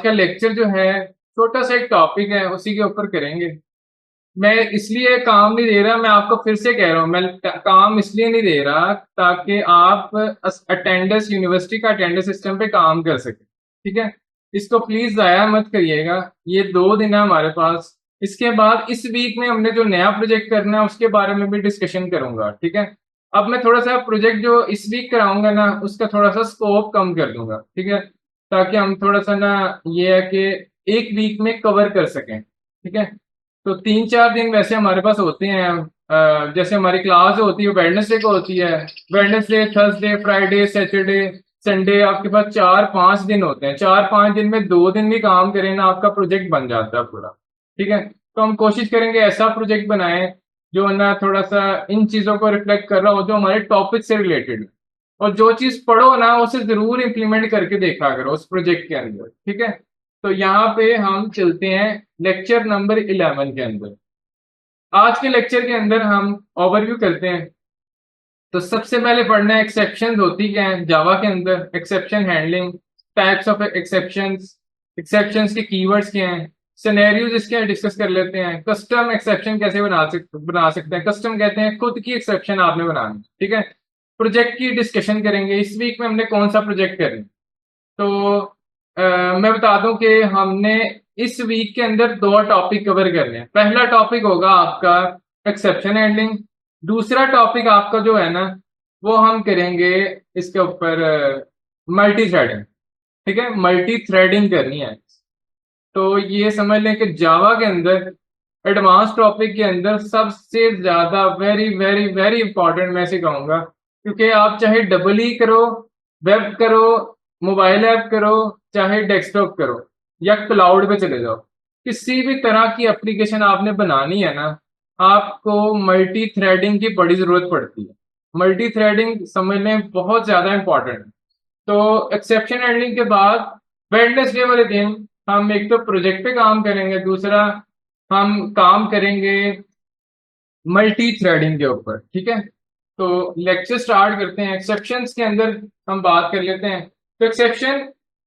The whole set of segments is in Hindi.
का लेक्चर जो है छोटा सा एक टॉपिक है, उसी के ऊपर करेंगे। मैं इसलिए काम नहीं दे रहा, मैं आपको फिर से कह रहा हूँ, मैं काम इसलिए नहीं दे रहा ताकि आप अटेंडेंस यूनिवर्सिटी का अटेंडेंस सिस्टम पे काम कर सके। ठीक है, इसको प्लीज जाया मत करिएगा। ये 2 दिन है हमारे पास। इसके बाद इस वीक में हमने जो नया प्रोजेक्ट करना है उसके बारे में भी डिस्कशन करूंगा। ठीक है, अब मैं थोड़ा सा प्रोजेक्ट जो इस वीक कराऊंगा ना उसका थोड़ा सा स्कोप कम कर दूंगा। ठीक है, ताकि हम थोड़ा सा ना, ये है कि एक वीक में कवर कर सकें। ठीक है, तो 3-4 दिन वैसे हमारे पास होते हैं। जैसे हमारी क्लास होती है वेडनेसडे को होती है। Wednesday, Thursday, Friday, Saturday, Sunday, आपके पास 4-5 दिन होते हैं। 4-5 दिन में 2 दिन भी काम करें ना, आपका प्रोजेक्ट बन जाता है पूरा। ठीक है, तो हम कोशिश करेंगे ऐसा प्रोजेक्ट बनाएं जो ना थोड़ा सा इन चीजों को रिफ्लेक्ट कर रहा हो, जो हमारे टॉपिक से रिलेटेड। और जो चीज पढ़ो ना उसे जरूर इम्प्लीमेंट करके देखा करो उस प्रोजेक्ट के अंदर। ठीक है, तो यहाँ पे हम चलते हैं लेक्चर नंबर 11 के अंदर। आज के लेक्चर के अंदर हम ओवरव्यू करते हैं। तो सबसे पहले पढ़ना है एक्सेप्शंस होती क्या है जावा के अंदर, exception handling, types of exceptions, exceptions के कीवर्ड्स क्या हैं, सिनेरियोज इसके डिस्कस कर लेते हैं। कस्टम एक्सेप्शन कैसे बना सकते हैं। कस्टम कहते हैं खुद की एक्सेप्शन आपने बनानी। ठीक है, प्रोजेक्ट की डिस्कशन करेंगे। इस वीक में हमने कौन सा प्रोजेक्ट करना, तो मैं बता दूं कि हमने इस वीक के अंदर 2 टॉपिक कवर करने हैं। पहला टॉपिक होगा आपका एक्सेप्शन हैंडलिंग। दूसरा टॉपिक आपका जो है ना वो हम करेंगे इसके ऊपर मल्टी थ्रेडिंग। ठीक है, मल्टी थ्रेडिंग करनी है। तो ये समझ लें कि जावा के अंदर एडवांस टॉपिक के अंदर सबसे ज्यादा वेरी वेरी वेरी इंपॉर्टेंट मैं इसे कहूंगा, क्योंकि आप चाहे डबल ई करो, वेब करो, मोबाइल ऐप करो, चाहे डेस्कटॉप करो या क्लाउड पे चले जाओ, किसी भी तरह की एप्लीकेशन आपने बनानी है ना, आपको मल्टी थ्रेडिंग की बड़ी जरूरत पड़ती है। मल्टी थ्रेडिंग समझ लें बहुत ज्यादा इंपॉर्टेंट है। तो एक्सेप्शन हैंडलिंग के बाद वेडनेसडे वाले दिन हम एक तो प्रोजेक्ट पे काम करेंगे, दूसरा हम काम करेंगे मल्टी थ्रेडिंग के ऊपर। ठीक है, तो लेक्चर स्टार्ट करते हैं। एक्सेप्शंस के अंदर हम बात कर लेते हैं। तो एक्सेप्शन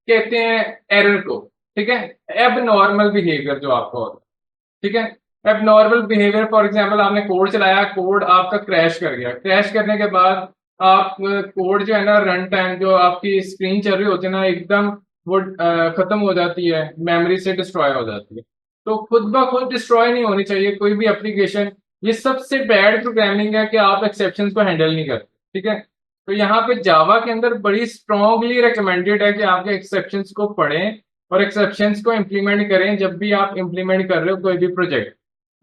कहते हैं एरर को। ठीक है, एब नॉर्मल बिहेवियर जो आपका होता है। ठीक है, एब नॉर्मल बिहेवियर, फॉर एग्जाम्पल आपने कोड चलाया, कोड आपका क्रैश कर गया। क्रैश करने के बाद आप कोड जो है ना, रन टाइम जो आपकी स्क्रीन चल रही होती है ना, एकदम वो खत्म हो जाती है, मेमोरी से डिस्ट्रॉय हो जाती है। तो खुद ब खुद डिस्ट्रॉय नहीं होनी चाहिए कोई भी एप्लीकेशन। ये सबसे बैड प्रोग्रामिंग है कि आप एक्सेप्शंस को हैंडल नहीं करते। ठीक है, तो यहाँ पे जावा के अंदर बड़ी स्ट्रांगली रिकमेंडेड है कि आपके एक्सेप्शंस को पढ़ें और एक्सेप्शंस को इम्प्लीमेंट करें जब भी आप इम्प्लीमेंट कर रहे हो कोई भी प्रोजेक्ट।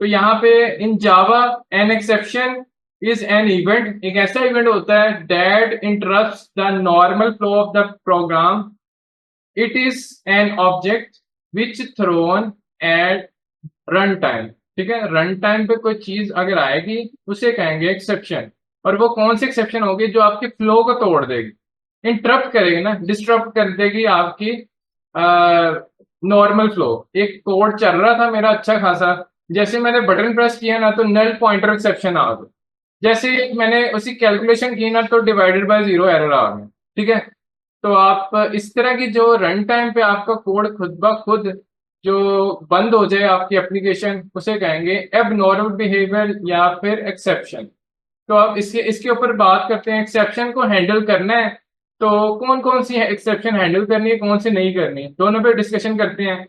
तो यहाँ पे in Java an exception is an event, एक ऐसा इवेंट होता है that interrupts the normal flow of the program. It is an object which thrown at run time. ठीक है, रन टाइम पे कोई चीज अगर आएगी उसे कहेंगे एक्सेप्शन। और वो कौन सी एक्सेप्शन होगी जो आपके फ्लो को तोड़ देगी, इंटरप्ट करेगी ना, डिस्टर्ब कर देगी आपकी नॉर्मल फ्लो। एक कोड चल रहा था मेरा अच्छा खासा, जैसे मैंने बटन प्रेस किया ना तो नल पॉइंटर एक्सेप्शन आ गया। जैसे मैंने उसी कैलकुलेशन की ना तो डिवाइडेड बाय जीरो एरर आ गया। ठीक है, तो आप इस तरह की जो रन टाइम पे आपका कोड खुद ब खुद जो बंद हो जाए आपकी एप्लीकेशन, उसे कहेंगे एबनॉर्मल बिहेवियर या फिर एक्सेप्शन। तो अब इसके इसके ऊपर बात करते हैं। एक्सेप्शन को हैंडल करना है तो कौन कौन सी एक्सेप्शन हैंडल करनी है, कौन सी नहीं करनी है, दोनों पे डिस्कशन करते हैं।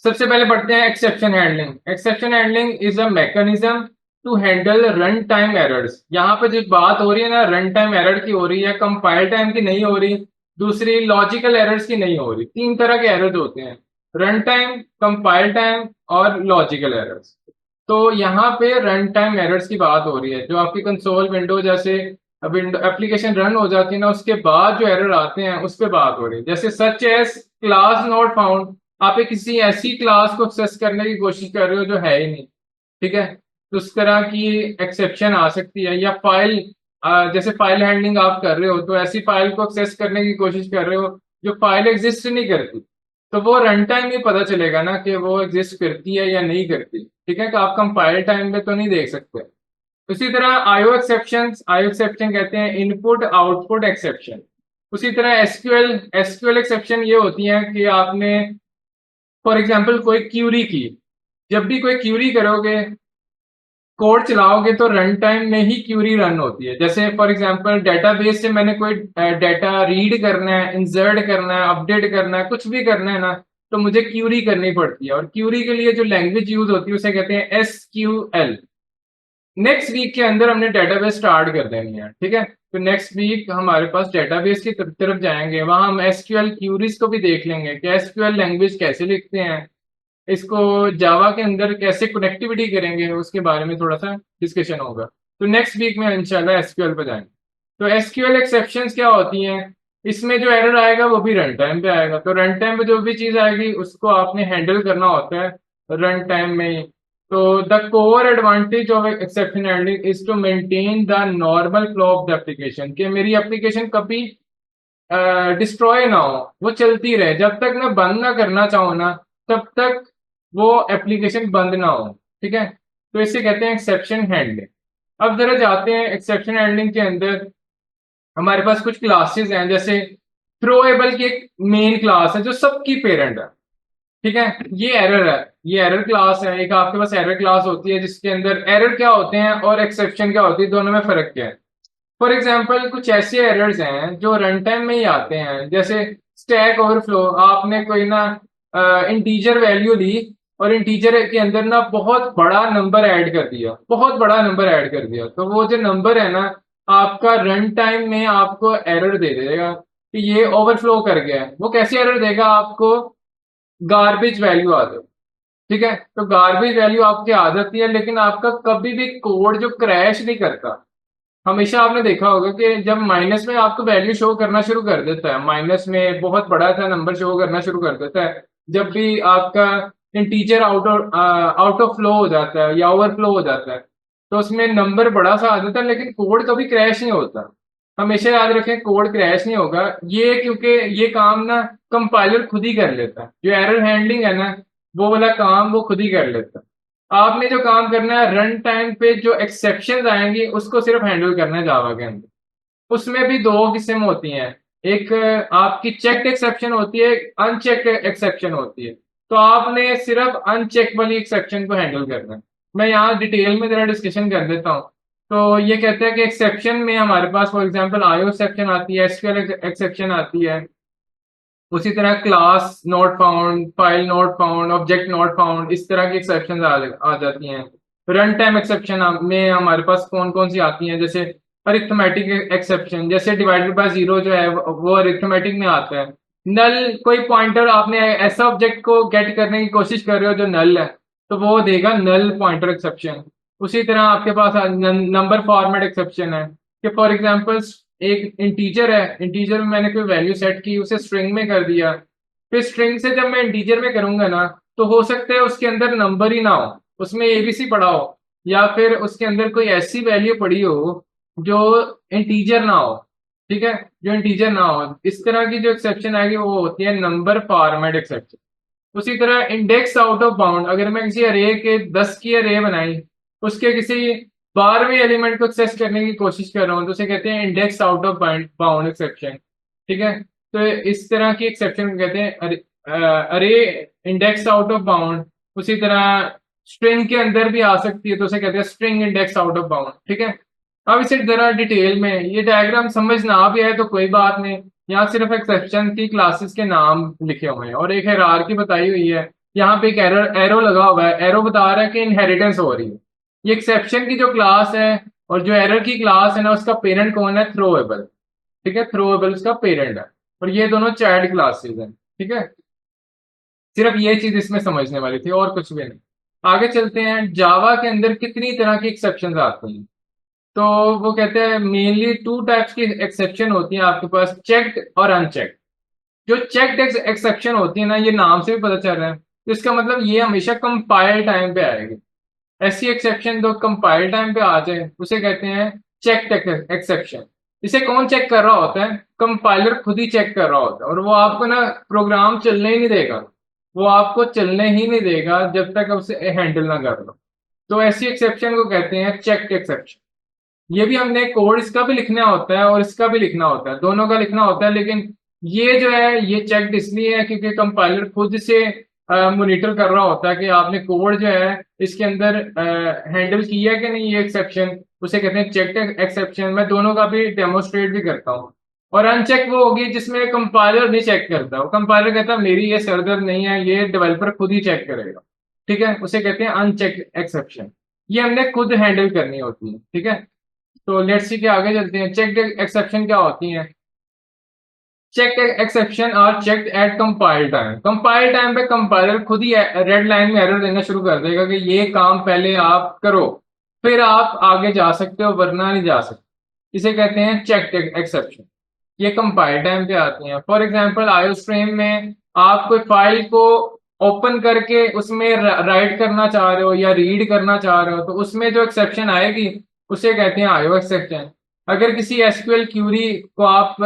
सबसे पहले पढ़ते हैं exception handling. Exception handling is a mechanism to handle run time errors. यहाँ पे जो बात हो रही है ना, रन टाइम एरर की हो रही है, कंपाइल टाइम की नहीं हो रही, दूसरी लॉजिकल एरर्स की नहीं हो रही। 3 तरह के एरर्स होते हैं, रन टाइम, कंपाइल टाइम और लॉजिकल एरर्स। तो यहाँ पे रन टाइम एरर्स की बात हो रही है, जो आपकी कंसोल विंडो जैसे विंडो एप्लीकेशन रन हो जाती है ना, उसके बाद जो एरर आते हैं उस पर बात हो रही है। जैसे such as class not found, आप एक किसी ऐसी क्लास को एक्सेस करने की कोशिश कर रहे हो जो है ही नहीं। ठीक है, तो उस तरह की एक्सेप्शन आ सकती है। या फाइल, जैसे फाइल हैंडलिंग आप कर रहे हो तो ऐसी फाइल को एक्सेस करने की कोशिश कर रहे हो जो फाइल एग्जिस्ट नहीं करती, तो वो रन टाइम में पता चलेगा ना कि वो एग्जिस्ट करती है या नहीं करती। ठीक है, तो आप कंपाइल टाइम में तो नहीं देख सकते। उसी तरह आईओ एक्सेप्शन, आईओ एक्सेप्शन कहते हैं इनपुट आउटपुट एक्सेप्शन। उसी तरह एसक्यूएल एक्सेप्शन ये होती है कि आपने फॉर एग्जांपल कोई क्यूरी की, जब भी कोई क्यूरी करोगे, कोड चलाओगे तो रन टाइम में ही क्यूरी रन होती है। जैसे फॉर एग्जांपल डेटाबेस से मैंने कोई डाटा रीड करना है, इंसर्ट करना है, अपडेट करना है, कुछ भी करना है ना, तो मुझे क्यूरी करनी पड़ती है। और क्यूरी के लिए जो लैंग्वेज यूज होती है उसे कहते हैं एसक्यूएल। नेक्स्ट वीक के अंदर हमने डेटाबेस स्टार्ट कर देनी है, ठीक है। तो नेक्स्ट वीक हमारे पास डेटाबेस की तरफ जाएंगे, वहां हम एसक्यूएल क्यूरीज को भी देख लेंगे कि एसक्यूएल लैंग्वेज कैसे लिखते हैं, इसको जावा के अंदर कैसे कनेक्टिविटी करेंगे, उसके बारे में थोड़ा सा डिस्कशन होगा। तो नेक्स्ट वीक में इंशाल्लाह एसक्यूएल पे जाएंगे। तो एसक्यूएल एक्सेप्शंस क्या होती हैं, इसमें जो एरर आएगा वो भी रन टाइम पे आएगा। तो रन टाइम पे जो भी चीज आएगी उसको आपने हैंडल करना होता है रन टाइम में ही। तो the core advantage of exception handling is to maintain the normal flow of the application, कि मेरी एप्लीकेशन कभी डिस्ट्रॉय ना हो, वो चलती रहे। जब तक मैं बंद ना करना चाहूँ ना, तब तक वो एप्लीकेशन बंद ना हो, ठीक है। तो इसे कहते हैं एक्सेप्शन हैंडलिंग। अब जरा जाते हैं एक्सेप्शन हैंडलिंग के अंदर। हमारे पास कुछ क्लासेस हैं, जैसे थ्रोएबल की एक मेन क्लास है जो सबकी पेरेंट है, ठीक है। ये एरर है, ये एरर क्लास है। एक आपके पास एरर क्लास होती है जिसके अंदर एरर क्या होते हैं और एक्सेप्शन क्या होती है, दोनों में फर्क क्या है। फॉर एग्जाम्पल कुछ ऐसे एरर्स हैं जो रन टाइम में ही आते हैं, जैसे स्टैक ओवरफ्लो। आपने कोई ना इंटीजर वैल्यू ली और इंटीजर के अंदर ना बहुत बड़ा नंबर ऐड कर दिया, बहुत बड़ा नंबर ऐड कर दिया, तो वो जो नंबर है ना, आपका रन टाइम में आपको एरर दे देगा कि ये ओवरफ्लो कर गया है। वो कैसे एरर देगा आपको, गार्बेज वैल्यू आ जाए, ठीक है। तो गार्बेज वैल्यू आपकी आ जाती है, लेकिन आपका कभी भी कोड जो क्रैश नहीं करता। हमेशा आपने देखा होगा कि जब माइनस में आपको वैल्यू शो करना शुरू कर देता है, माइनस में बहुत बड़ा सा नंबर शो करना शुरू कर देता है, जब भी आपका इंटीजर आउट ऑफ फ्लो हो जाता है या ओवरफ्लो हो जाता है, तो उसमें नंबर बड़ा सा आ जाता है, लेकिन कोड कभी क्रैश नहीं होता। हमेशा याद रखें कोड क्रैश नहीं होगा, ये क्योंकि ये काम ना कंपाइलर खुद ही कर लेता है। जो एरर हैंडलिंग है ना, वो वाला काम वो खुद ही कर लेता है। आपने जो काम करना है, रन टाइम पे जो एक्सेप्शंस आएंगी उसको सिर्फ हैंडल करना है जावा के अंदर। उसमें भी दो किस्म होती हैं, एक आपकी चेक्ड एक्सेप्शन होती है, अनचेक्ड एक्सेप्शन होती है। तो आपने सिर्फ अनचेक वाली एक्सेप्शन को हैंडल करना है। मैं यहाँ डिटेल में जरा डिस्कशन कर देता हूँ। तो ये कहते हैं कि एक्सेप्शन में हमारे पास फॉर एग्जांपल आईओ एक्सेप्शन आती है, एसक्यूएल एक्सेप्शन आती है, उसी तरह class not found, file not found, object not found, इस तरह की एक्सेप्शन आ जाती हैं। रन टाइम एक्सेप्शन में हमारे पास कौन कौन सी आती हैं, जैसे अरिथमेटिक एक्सेप्शन, जैसे डिवाइडेड बाय जीरो जो है वो अरिथमेटिक में आता है। नल, कोई पॉइंटर आपने ऐसा ऑब्जेक्ट को गेट करने की कोशिश कर रहे हो जो नल है, तो वो देगा नल पॉइंटर एक्सेप्शन। उसी तरह आपके पास नंबर फॉर्मेट एक्सेप्शन है, कि फॉर एग्जांपल एक इंटीजर है, इंटीजर में मैंने कोई वैल्यू सेट की, उसे स्ट्रिंग में कर दिया, फिर स्ट्रिंग से जब मैं इंटीजर में करूंगा ना, तो हो सकता है उसके अंदर नंबर ही ना हो, उसमें एबीसी पड़ा हो, या फिर उसके अंदर कोई ऐसी वैल्यू पड़ी हो जो इंटीजर ना हो, ठीक है, जो इंटीजर ना हो। इस तरह की जो एक्सेप्शन आएगी वो होती है नंबर फॉर्मेट एक्सेप्शन। उसी तरह इंडेक्स आउट ऑफ बाउंड, अगर मैं किसी अरे के 10 की अरे बनाई, उसके किसी 12वें एलिमेंट को एक्सेस करने की कोशिश कर रहा हूँ, तो उसे कहते हैं index out of bound exception, ठीक है। तो इस तरह की एक्सेप्शन को कहते हैं अरे इंडेक्स आउट ऑफ बाउंड। उसी तरह स्ट्रिंग के अंदर भी आ सकती है, तो उसे कहते हैं string index out of bound, ठीक है। अब इसे जरा डिटेल में, ये डायग्राम समझ ना भी आए तो कोई बात नहीं, यहाँ सिर्फ एक्सेप्शन की क्लासेस के नाम लिखे हुए हैं और एक हायरार्की बताई हुई है। यहाँ पे एक एरो लगा हुआ है, एरो बता रहा है कि इनहेरिटेंस हो रही है। ये एक्सेप्शन की जो क्लास है और जो एरर की क्लास है ना, उसका पेरेंट कौन है, थ्रोएबल, ठीक है, थ्रोएबल उसका पेरेंट है, और ये दोनों चाइल्ड क्लासेस हैं, ठीक है। सिर्फ ये चीज इसमें समझने वाली थी और कुछ भी नहीं। आगे चलते हैं, जावा के अंदर कितनी तरह की एक्सेप्शन आती हैं। तो वो कहते हैं मेनली टू टाइप्स की एक्सेप्शन होती है आपके पास, चेक्ड और अनचेक्ड। जो चेक्ड एक्सेप्शन होती है ना, ये नाम से भी पता चल रहा है, तो इसका मतलब ये हमेशा कंपाइल टाइम पे आएगी। ऐसी एक्सेप्शन जो कंपाइल टाइम पे आ जाए उसे कहते हैं चेक्ड एक्सेप्शन। इसे कौन चेक कर रहा होता है, कंपाइलर खुद ही चेक कर रहा होता है, और वो आपको ना प्रोग्राम चलने ही नहीं देगा, वो आपको चलने ही नहीं देगा जब तक उसे हैंडल ना कर लो। तो ऐसी एक्सेप्शन को कहते हैं चेक्ड एक्सेप्शन। ये भी हमने कोड इसका भी लिखना होता है और इसका भी लिखना होता है, दोनों का लिखना होता है। लेकिन ये जो है ये चेक्ड इसलिए है क्योंकि कंपाइलर खुद से मॉनिटर कर रहा होता है कि आपने कोड जो है इसके अंदर हैंडल किया है कि नहीं, ये एक्सेप्शन उसे कहते हैं चेक्ड एक्सेप्शन। मैं दोनों का भी डेमोस्ट्रेट भी करता हूँ। और अनचेक वो होगी जिसमें कंपाइलर नहीं चेक करता, वो कंपाइलर कहता है मेरी ये सरदर्द नहीं है, ये डेवलपर खुद ही चेक करेगा। ठीक है, उसे कहते हैं अनचेक एक्सेप्शन। ये हमने खुद हैंडल करनी होती है। ठीक है, तो लेट्स सी के आगे चलते हैं। चेक्ड एक्सेप्शन क्या होती हैं? Check exception are checked at compile time. Compile time पे कंपाइलर खुद ही रेड लाइन में एरर देना शुरू कर देगा कि ये काम पहले आप करो, फिर आप आगे जा सकते हो, वरना नहीं जा सकते। इसे कहते हैं चेक्ड एक्सेप्शन। ये कंपाइल टाइम पे आती हैं। फॉर एग्जांपल आईओस्ट्रीम में आप कोई फाइल को ओपन करके उसमें राइट करना चाह रहे हो या रीड करना चाह रहे हो, तो उसमें जो एक्सेप्शन आएगी उसे कहते हैं आईओ एक्सेप्शन। अगर किसी एसक्यूएल क्यूरी को आप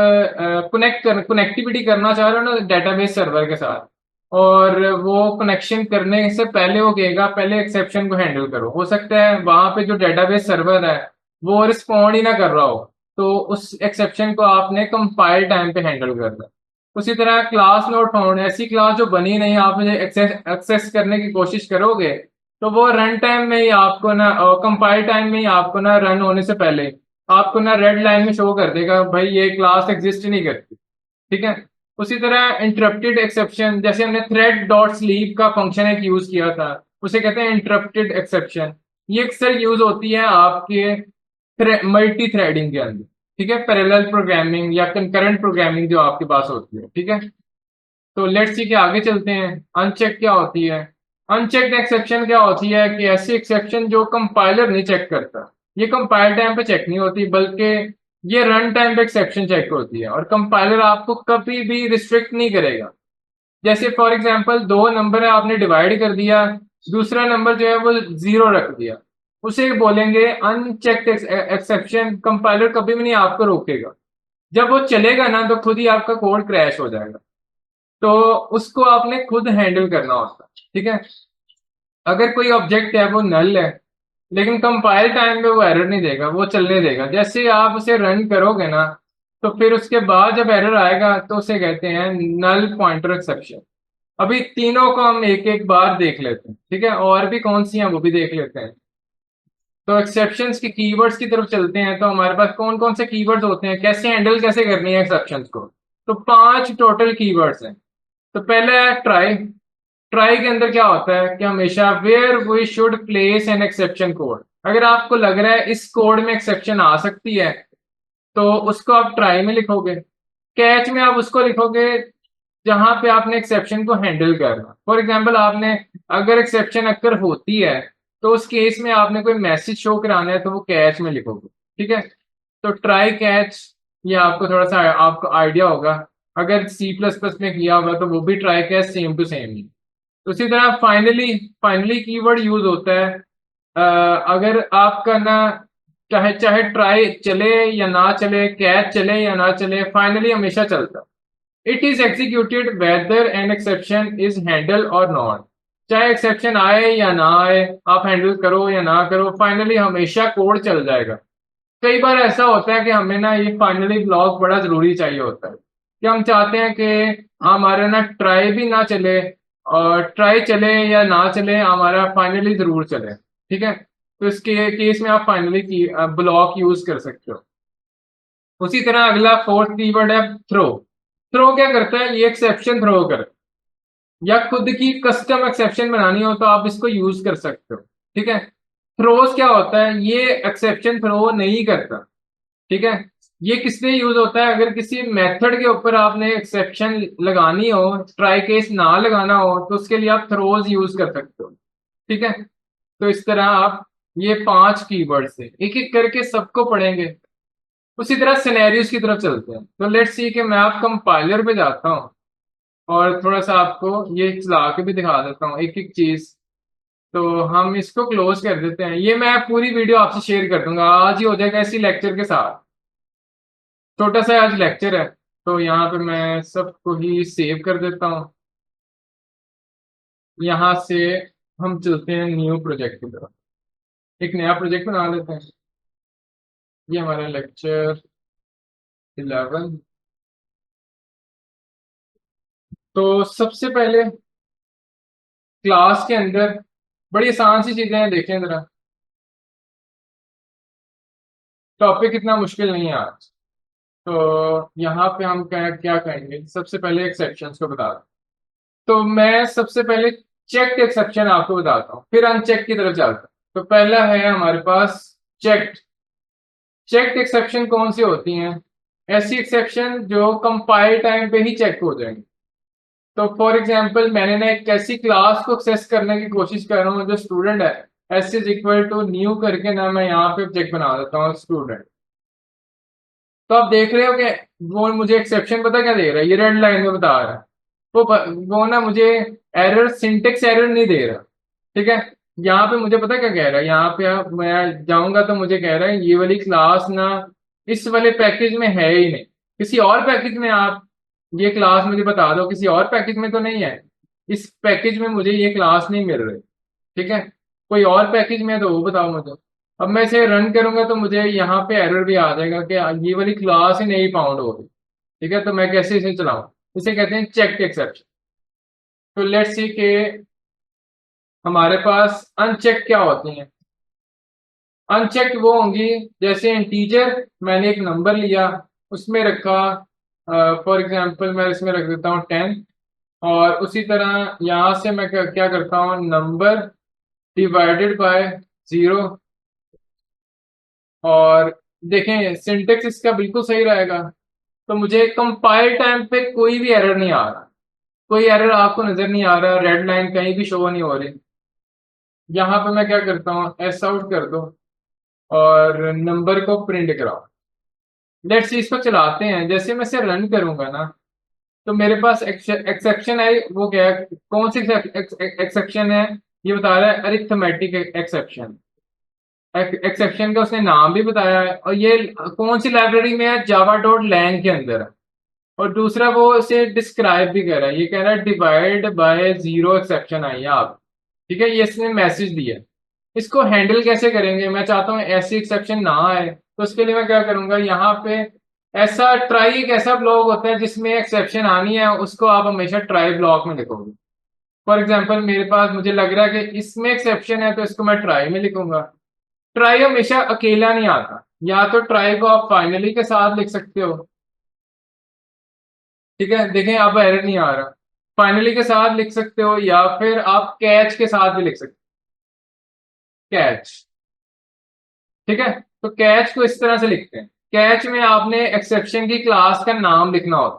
कनेक्टिविटी करना चाह रहे हो ना डेटाबेस सर्वर के साथ, और वो कनेक्शन करने से पहले वो कहेगा पहले एक्सेप्शन को हैंडल करो। हो सकता है वहां पे जो डेटाबेस सर्वर है वो रिस्पॉन्ड ही ना कर रहा हो, तो उस एक्सेप्शन को आपने कंपाइल टाइम पे हैंडल करना है। उसी तरह क्लास नॉट फाउंड, ऐसी क्लास जो बनी नहीं, आप मुझे एक्सेस करने की कोशिश करोगे तो वो रन टाइम में ही आपको ना, कंपाइल टाइम में ही आपको ना, रन होने से पहले आपको ना रेड लाइन में शो कर देगा भाई ये क्लास एग्जिस्ट नहीं करती। ठीक है, उसी तरह इंटरप्टेड एक्सेप्शन, जैसे हमने थ्रेड डॉट स्लीप का फंक्शन एक यूज किया था, उसे कहते हैं इंटरप्टेड एक्सेप्शन। ये अक्सर यूज होती है आपके मल्टी थ्रेडिंग के अंदर। ठीक है, पैरेलल प्रोग्रामिंग या कंकरेंट प्रोग्रामिंग जो आपके पास होती है। ठीक है, तो लेट्स सी के आगे चलते हैं। अनचेक क्या होती है? अनचेक्ड एक्सेप्शन क्या होती है कि ऐसी एक्सेप्शन जो कंपाइलर नहीं चेक करता। ये कंपाइल टाइम पे चेक नहीं होती, बल्कि ये रन टाइम पे एक्सेप्शन चेक होती है, और कंपाइलर आपको कभी भी रिस्ट्रिक्ट नहीं करेगा। जैसे फॉर एग्जांपल दो नंबर है, आपने डिवाइड कर दिया, दूसरा नंबर जो है वो जीरो रख दिया, उसे बोलेंगे अनचेक्ड एक्सेप्शन। कंपाइलर कभी भी नहीं आपको रोकेगा। जब वो चलेगा ना तो खुद ही आपका कोड क्रैश हो जाएगा। तो उसको आपने खुद हैंडल करना होता है। ठीक है, अगर कोई ऑब्जेक्ट है वो नल है, लेकिन कंपाइल टाइम पे वो एरर नहीं देगा, वो चलने देगा। जैसे ही आप उसे रन करोगे ना, तो फिर उसके बाद जब एरर आएगा तो उसे कहते हैं नल पॉइंटर एक्सेप्शन। अभी तीनों को हम एक एक बार देख लेते हैं। ठीक है, और भी कौन सी हैं वो भी देख लेते हैं। तो एक्सेप्शंस के कीवर्ड्स की तरफ चलते हैं। तो हमारे पास कौन कौन से कीवर्ड्स होते हैं, कैसे हैंडल कैसे करनी है एक्सेप्शंस को? तो 5 टोटल कीवर्ड्स हैं। तो पहले है ट्राई। ट्राई के अंदर क्या होता है कि हमेशा where we should place an exception code, अगर आपको लग रहा है इस कोड में एक्सेप्शन आ सकती है तो उसको आप ट्राई में लिखोगे। कैच में आप उसको लिखोगे जहां पे आपने एक्सेप्शन को हैंडल करना। फॉर एग्जांपल आपने, अगर एक्सेप्शन अगर होती है तो उस केस में आपने कोई मैसेज शो कराना है तो वो कैच में लिखोगे। ठीक है, तो ट्राई कैच, ये आपको थोड़ा सा आपको आइडिया होगा। अगर सी प्लस प्लस में किया होगा तो वो भी try catch same to same ही। उसी तरह फाइनली, फाइनली कीवर्ड यूज होता है अगर आपका ना, चाहे चाहे ट्राई चले या ना चले, कैच चले या ना चले, फाइनली हमेशा चलता है। It is executed whether an exception is handle और नॉट। चाहे एक्सेप्शन आए या ना आए, आप हैंडल करो या ना करो, फाइनली हमेशा कोड चल जाएगा। कई बार ऐसा होता है कि हमें ना ये फाइनली ब्लॉक बड़ा जरूरी चाहिए होता है कि हम चाहते हैं कि हमारा ना ट्राई भी ना चले, और ट्राई चले या ना चले हमारा फाइनली जरूर चले। ठीक है, तो इसके केस में आप फाइनली की ब्लॉक यूज कर सकते हो। उसी तरह अगला फोर्थ कीवर्ड है थ्रो। थ्रो क्या करता है? ये एक्सेप्शन थ्रो करता है, या खुद की कस्टम एक्सेप्शन बनानी हो तो आप इसको यूज कर सकते हो। ठीक है, थ्रोज क्या होता है? ये एक्सेप्शन थ्रो नहीं करता। ठीक है, ये किस लिए यूज होता है? अगर किसी मेथड के ऊपर आपने एक्सेप्शन लगानी हो, ट्राई केस ना लगाना हो, तो उसके लिए आप थ्रोज यूज कर सकते हो। ठीक है, तो इस तरह आप, ये 5 कीवर्ड से एक एक करके सबको पढ़ेंगे। उसी तरह सिनेरियोज की तरफ चलते हैं। तो लेट्स सी कि मैं आप कंपाइलर पे जाता हूँ और थोड़ा सा आपको ये चला के भी दिखा देता हूँ एक एक चीज। तो हम इसको क्लोज कर देते हैं, ये मैं पूरी वीडियो आपसे शेयर कर दूंगा, आज ही हो जाएगा इसी लेक्चर के साथ। छोटा सा आज लेक्चर है, तो यहाँ पे मैं सबको ही सेव कर देता हूँ। यहाँ से हम चलते हैं न्यू प्रोजेक्ट की तरफ, एक नया प्रोजेक्ट बना लेते हैं। ये हमारा लेक्चर 11। तो सबसे पहले क्लास के अंदर बड़ी आसान सी चीजें हैं, देखें जरा। टॉपिक इतना मुश्किल नहीं है आज। तो यहाँ पे हम क्या क्या करेंगे, सबसे पहले एक्सेप्शंस को बता दें। तो मैं सबसे पहले चेक्ड एक्सेप्शन आपको बताता हूँ, फिर अनचेक की तरफ चलता हूँ। तो पहला है हमारे पास चेक्ड। चेक्ड एक्सेप्शन कौन सी होती हैं? ऐसी एक्सेप्शन जो कंपाइल टाइम पे ही चेक हो जाएंगी। तो फॉर एग्जाम्पल मैंने ना एक ऐसी क्लास को एक्सेस करने की कोशिश कर रहा हूँ जो स्टूडेंट है, s is equal to new करके ना मैं यहाँ पे चेक बना देता हूँ स्टूडेंट। तो आप देख रहे हो कि वो मुझे एक्सेप्शन पता क्या दे रहा है, ये रेड लाइन में बता रहा है। वो ना मुझे एरर, सिंटेक्स एरर नहीं दे रहा। ठीक है। यहाँ पे मुझे पता क्या कह रहा है, यहाँ पे मैं जाऊंगा तो मुझे कह रहा है ये वाली क्लास ना इस वाले पैकेज में है ही नहीं, किसी और पैकेज में आप ये क्लास मुझे बता दो, किसी और पैकेज में तो नहीं है। इस पैकेज में मुझे ये क्लास नहीं मिल रही। ठीक है। कोई और पैकेज में है तो वो बताओ मुझे। अब मैं इसे रन करूंगा तो मुझे यहाँ पे एरर भी आ जाएगा कि ये वाली क्लास ही नहीं फाउंड हो रही। ठीक है। तो मैं कैसे इसे चलाऊं? इसे कहते हैं चेक एक्सेप्शन। तो लेट्स सी के हमारे पास अनचेक क्या होती हैं। अनचेक्ड वो होंगी जैसे इंटीजर, मैंने एक नंबर लिया, उसमें रखा, फॉर एग्जांपल मैं इसमें रख देता हूँ 10। और उसी तरह यहाँ से मैं क्या करता हूँ, नंबर डिवाइडेड बाय 0। और देखें सिंटेक्स इसका बिल्कुल सही रहेगा। तो मुझे कंपाइल टाइम पे कोई भी एरर नहीं आ रहा। कोई एरर आपको नजर नहीं आ रहा, रेड लाइन कहीं भी शो नहीं हो रही। यहाँ पे मैं क्या करता हूँ, एस आउट कर दो और नंबर को प्रिंट कराओ। लेट्स सी इसको चलाते हैं, जैसे मैं इसे रन करूंगा ना तो मेरे पास एक्सेप्शन है। वो क्या है, कौन सी एक्सेप्शन है? ये बता रहा है अरिथमेटिक एक्सेप्शन। एक्सेप्शन का उसने नाम भी बताया है, और ये कौन सी लाइब्रेरी में है, जावा डॉट लैंग के अंदर है। और दूसरा वो इसे डिस्क्राइब भी कर रहा है, ये कह रहा है डिवाइड बाय 0 एक्सेप्शन आई है आप। ठीक है, ये इसने मैसेज दिया। इसको हैंडल कैसे करेंगे? मैं चाहता हूँ ऐसी एक्सेप्शन ना आए, तो उसके लिए मैं क्या करूंगा, यहाँ पे ऐसा ट्राई, एक ऐसा ब्लॉक होता है जिसमें एक्सेप्शन आनी है, उसको आप हमेशा ट्राई ब्लॉक में लिखोगे। फॉर एग्जाम्पल मेरे पास, मुझे लग रहा है कि इसमें एक्सेप्शन है तो इसको मैं ट्राई में लिखूंगा। ट्राई हमेशा अकेला नहीं आता, या तो ट्राई को आप फाइनली के साथ लिख सकते हो। ठीक है, देखें अब एरर नहीं आ रहा। फाइनली के साथ लिख सकते हो, या फिर आप कैच के साथ भी लिख सकते हो, कैच। ठीक है। तो कैच को इस तरह से लिखते हैं। कैच में आपने एक्सेप्शन की क्लास का नाम लिखना होता।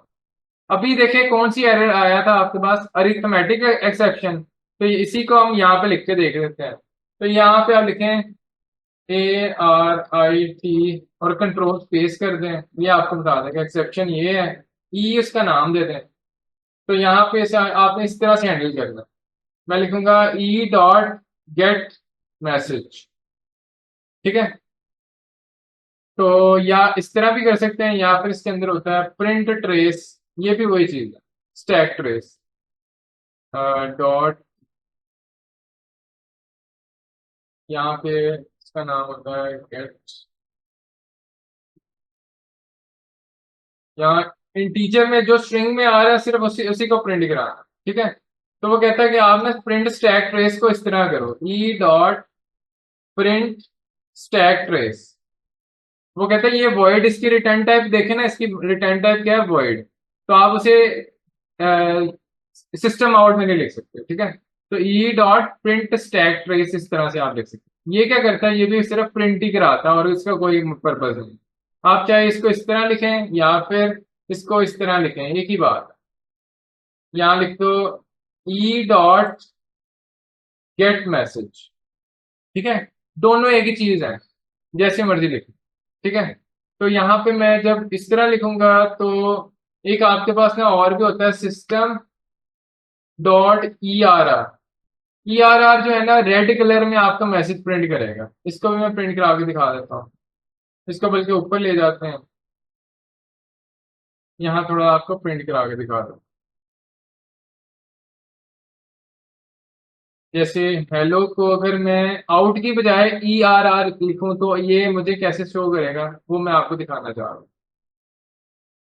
अभी देखें कौन सी एरर आया था आपके पास, अरिथमेटिक एक्सेप्शन। तो इसी को हम यहाँ पे लिख के देख लेते हैं। तो यहाँ पे आप लिखें ARIT और कंट्रोल स्पेस कर दें, ये आपको बता देगा एक्सेप्शन ये है। ई उसका नाम दे दें। तो यहाँ पे आपने इस तरह से हैंडल करना। मैं लिखूंगा ई डॉट गेट मैसेज। ठीक है। तो या इस तरह भी कर सकते हैं, या फिर इसके अंदर होता है प्रिंट ट्रेस। ये भी वही चीज है, स्टैक ट्रेस डॉट, यहाँ पे इसका नाम होता है गेट। यहाँ इंटीजर में जो स्ट्रिंग में आ रहा है सिर्फ उसी उसी को प्रिंट कराना। ठीक है। तो वो कहता है कि आप ना प्रिंट स्टैक ट्रेस को इस तरह करो, E dot print stack trace. वो कहता है ये वॉइड, इसकी रिटर्न टाइप देखे ना, इसकी रिटर्न टाइप क्या है, वॉइड। तो आप उसे सिस्टम आउट में नहीं लिख सकते। ठीक है। तो E dot print stack trace इस तरह से आप लिख सकते हैं। ये क्या करता है, ये भी सिर्फ प्रिंट ही कराता है और इसका कोई पर्पज नहीं। आप चाहे इसको इस तरह लिखें या फिर इसको इस तरह लिखें, एक ही बात है। यहाँ लिख दो ई डॉट गेट मैसेज। ठीक है। दोनों एक ही चीज है, जैसे मर्जी लिखें। ठीक है। तो यहाँ पे मैं जब इस तरह लिखूंगा तो एक आपके पास ना और भी होता है, system dot e r r जो है ना, रेड कलर में आपका मैसेज प्रिंट करेगा। इसको भी मैं प्रिंट करा के दिखा देता हूँ। इसको बल्कि ऊपर ले जाते हैं, यहाँ थोड़ा आपको प्रिंट करा के दिखा दो। जैसे हेलो को अगर मैं आउट की बजाय ERR लिखूं तो ये मुझे कैसे शो करेगा, वो मैं आपको दिखाना चाह रहा हूँ।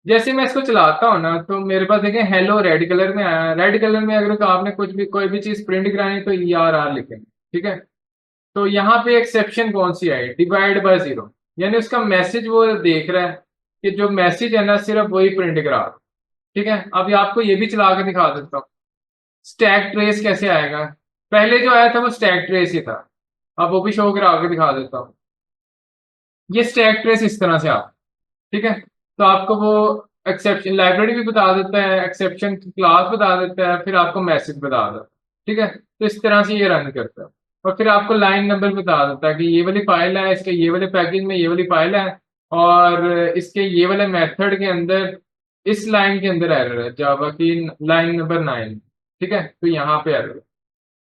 जैसे मैं इसको चलाता हूँ ना, तो मेरे पास देखें हेलो रेड कलर में आया। रेड कलर में अगर तो आपने कुछ भी कोई भी चीज प्रिंट करानी तो ERR लिखेंगे, ठीक है। तो यहाँ पे एक्सेप्शन कौन सी आई, डिवाइड बाय जीरो, यानी उसका मैसेज वो देख रहा है कि जो मैसेज है ना सिर्फ वही प्रिंट करा, ठीक है। अभी आपको ये भी चला के दिखा देता हूँ स्टैक ट्रेस कैसे आएगा। पहले जो आया था वो स्टैक ट्रेस ही था, अब वो भी शो करा के दिखा देता हूँ। ये स्टैक ट्रेस इस तरह से आता, ठीक है। तो आपको वो एक्सेप्शन लाइब्रेरी भी बता देता है, एक्सेप्शन क्लास बता देता है, फिर आपको मैसेज बता देता है, ठीक है। तो इस तरह से ये रन करता है। और फिर आपको लाइन नंबर बता देता है कि ये वाली फाइल है, इसके ये वाले पैकेज में ये वाली फाइल है, और इसके ये वाले मेथड के अंदर इस लाइन के अंदर एरर है, जावा की लाइन नंबर 9, ठीक है। तो यहाँ पे एरर है,